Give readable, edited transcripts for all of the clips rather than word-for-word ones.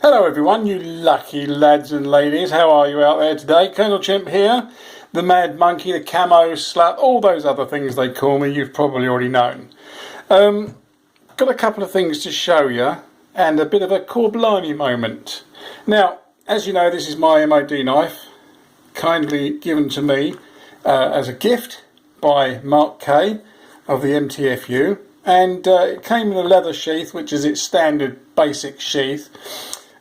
Hello everyone, you lucky lads and ladies. How are you out there today? Colonel Chimp here. The Mad Monkey, the Camo Slut, all those other things they call me, you've probably already known. Got a couple of things to show you and a bit of a Corblimey moment. Now, as you know, this is my MOD knife, kindly given to me as a gift by Mark Kay of the MTFU. And it came in a leather sheath, which is its standard basic sheath.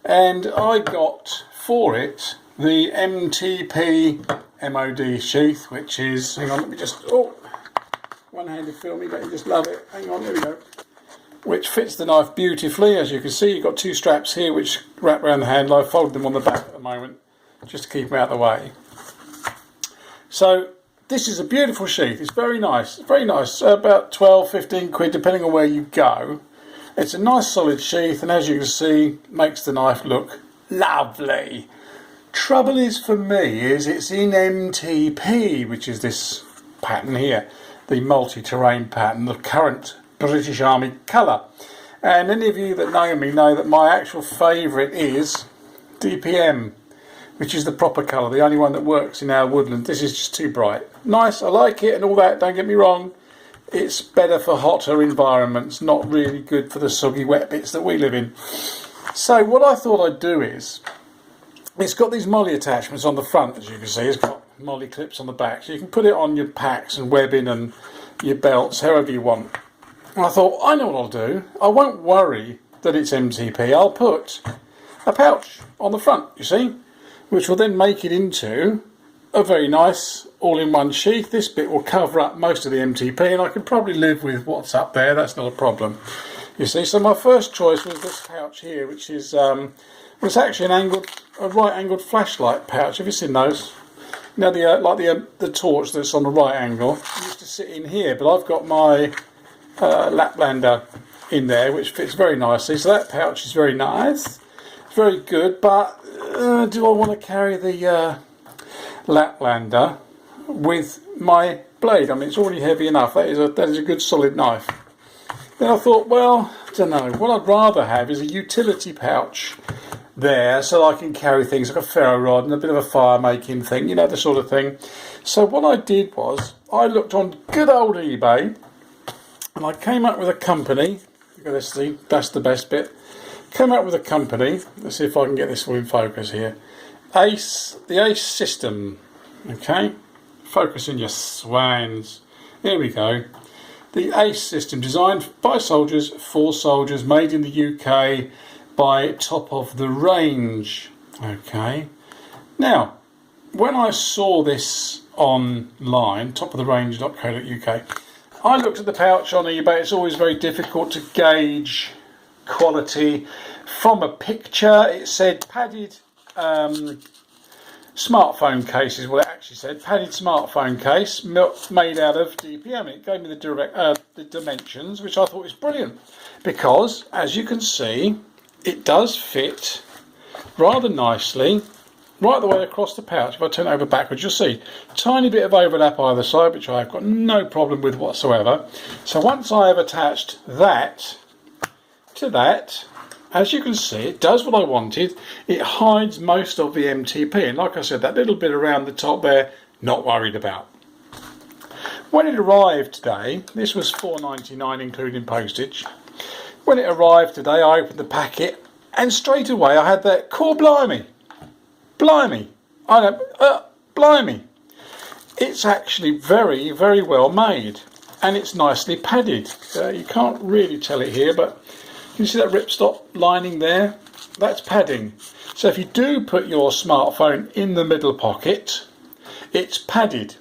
And I got for it the MTP MOD sheath, which is, hang on, let me just, one-handed filming, don't you just love it? Hang on, here we go. Which fits the knife beautifully. As you can see, you've got two straps here which wrap around the handle. I've folded them on the back at the moment, just to keep them out of the way. So, this is a beautiful sheath. It's very nice, about 12, 15 quid, depending on where you go. It's a nice solid sheath, and as you can see, makes the knife look lovely. Trouble is for me is it's in MTP, which is this pattern here, the multi-terrain pattern, the current British Army colour. And any of you that know me know that my actual favourite is DPM, which is the proper colour, the only one that works in our woodland. This is just too bright. Nice, I like it and all that, don't get me wrong. It's better for hotter environments, not really good for the soggy wet bits that we live in. So what I thought I'd do is, it's got these molly attachments on the front, as you can see. It's got molly clips on the back, so you can put it on your packs and webbing and your belts, however you want. And I thought, I know what I'll do. I won't worry that it's MTP. I'll put a pouch on the front, you see, which will then make it into a very nice all-in-one sheath. This bit will cover up most of the MTP, and I can probably live with what's up there. That's not a problem, you see. So my first choice was this pouch here, which is it's actually a right-angled flashlight pouch. Have you seen those? You know, the torch that's on the right angle. It used to sit in here, but I've got my Laplander in there, which fits very nicely. So that pouch is very nice, very good. But do I want to carry the Laplander with my blade? I mean, it's already heavy enough. That is a good solid knife. Then I thought, well, I don't know. What I'd rather have is a utility pouch there, so I can carry things like a ferro rod and a bit of a fire making thing, you know, the sort of thing. So what I did was I looked on good old eBay, and I came up with a company. Look at this thing. That's the best bit. Came up with a company. Let's see if I can get this all in focus here. The Ace System. Okay, focus in your swans. Here we go. The Ace System, designed by soldiers for soldiers, made in the UK by Top of the Range. Okay, now when I saw this online, topoftherange.co.uk, I looked at the pouch on eBay. It's always very difficult to gauge quality from a picture. It said padded smartphone case is what it actually said. Padded smartphone case made out of DPM. It gave me the dimensions, which I thought was brilliant, because as you can see, it does fit rather nicely right the way across the pouch. If I turn it over backwards, you'll see tiny bit of overlap either side, which I've got no problem with whatsoever. So once I have attached that to that, as you can see, it does what I wanted. It hides most of the MTP, and like I said, that little bit around the top there, not worried about. When it arrived today, this was $4.99 including postage. When it arrived today, I opened the packet, and straight away I had that Corblimey. Blimey. Blimey. It's actually very, very well made, and it's nicely padded. You can't really tell it here, but you see that ripstop lining there? That's padding. So if you do put your smartphone in the middle pocket, it's padded.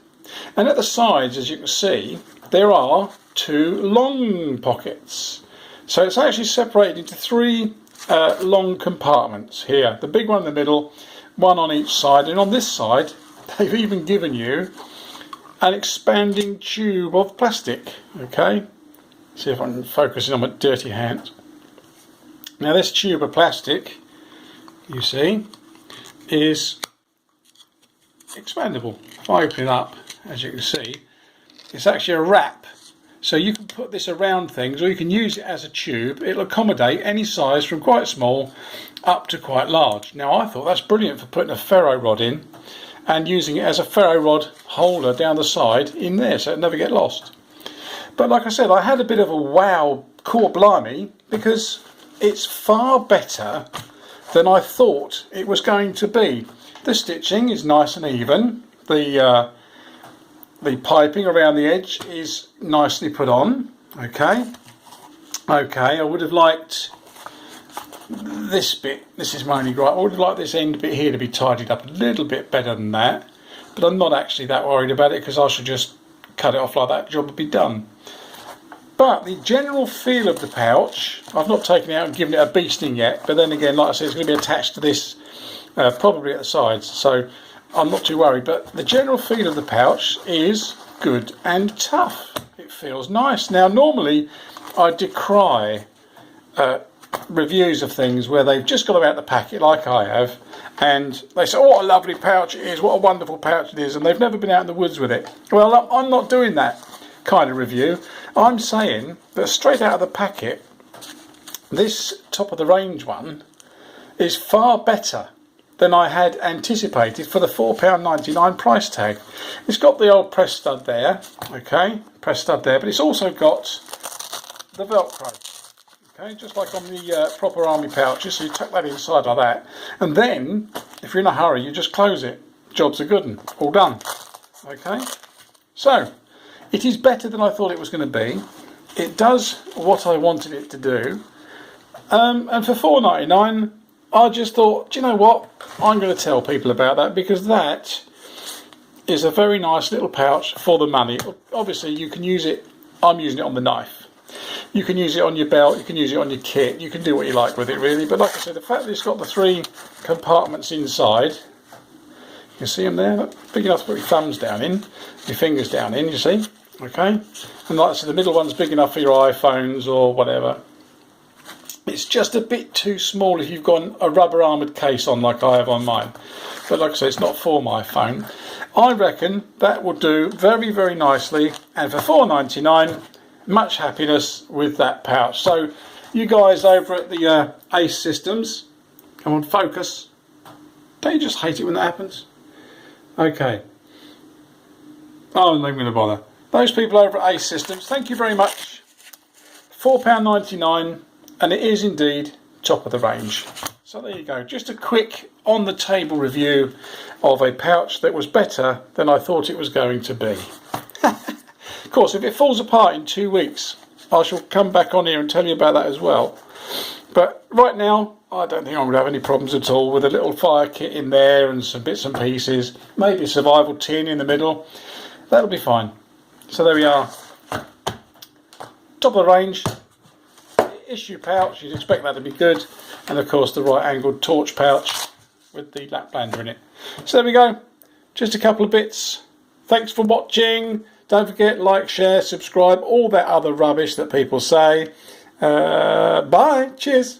And at the sides, as you can see, there are two long pockets. So it's actually separated into three long compartments here. The big one in the middle, one on each side, and on this side, they've even given you an expanding tube of plastic. Okay? See if I can focus in on my dirty hands. Now this tube of plastic, you see, is expandable. If I open it up, as you can see, it's actually a wrap So you can put this around things, or you can use it as a tube. It'll accommodate any size from quite small up to quite large. Now I thought that's brilliant for putting a ferro rod in and using it as a ferro rod holder down the side in there, so it'll never get lost. But like I said, I had a bit of a wow, core blimey, because it's far better than I thought it was going to be. The stitching is nice and even. The piping around the edge is nicely put on. Okay, I would have liked this bit. This is my only gripe. I would have liked this end bit here to be tidied up a little bit better than that. But I'm not actually that worried about it, because I should just cut it off like that. The job would be done. But the general feel of the pouch, I've not taken it out and given it a beasting yet. But then again, like I said, it's going to be attached to this probably at the sides. So I'm not too worried, but the general feel of the pouch is good and tough. It feels nice. Now, normally I decry reviews of things where they've just got them out the packet like I have, and they say, oh, what a lovely pouch it is, what a wonderful pouch it is, and they've never been out in the woods with it. Well, I'm not doing that kind of review. I'm saying that straight out of the packet, this top of the range one is far better than I had anticipated for the £4.99 price tag. It's got the old press stud there, okay, press stud there, but it's also got the Velcro, okay, just like on the proper army pouches. So you tuck that inside like that, and then if you're in a hurry, you just close it. Job's a good one, all done. Okay, so it is better than I thought it was going to be. It does what I wanted it to do, and for £4.99. I just thought, do you know what? I'm going to tell people about that, because that is a very nice little pouch for the money. Obviously, you can use it. I'm using it on the knife. You can use it on your belt. You can use it on your kit. You can do what you like with it, really. But like I said, the fact that it's got the 3 compartments inside, you can see them there, big enough to put your thumbs down in, your fingers down in, you see? Okay? And like I said, the middle one's big enough for your iPhones or whatever. It's just a bit too small if you've got a rubber armoured case on like I have on mine. But like I say, it's not for my phone. I reckon that will do very, very nicely. And for £4.99, much happiness with that pouch. So you guys over at the Ace Systems, come on, focus. Don't you just hate it when that happens? Okay. Oh, I'm not even going to bother. Those people over at Ace Systems, thank you very much. £4.99. And it is indeed top of the range. So there you go, just a quick on the table review of a pouch that was better than I thought it was going to be. Of course, if it falls apart in 2 weeks, I shall come back on here and tell you about that as well. But right now, I don't think I'm going to have any problems at all with a little fire kit in there and some bits and pieces, maybe a survival tin in the middle. That'll be fine. So there we are, top of the range. Issue pouch, you'd expect that to be good, and of course the right angled torch pouch with the Laplander in it. So there we go, just a couple of bits. Thanks for watching. Don't forget, like, share, subscribe, all that other rubbish that people say. Bye, cheers.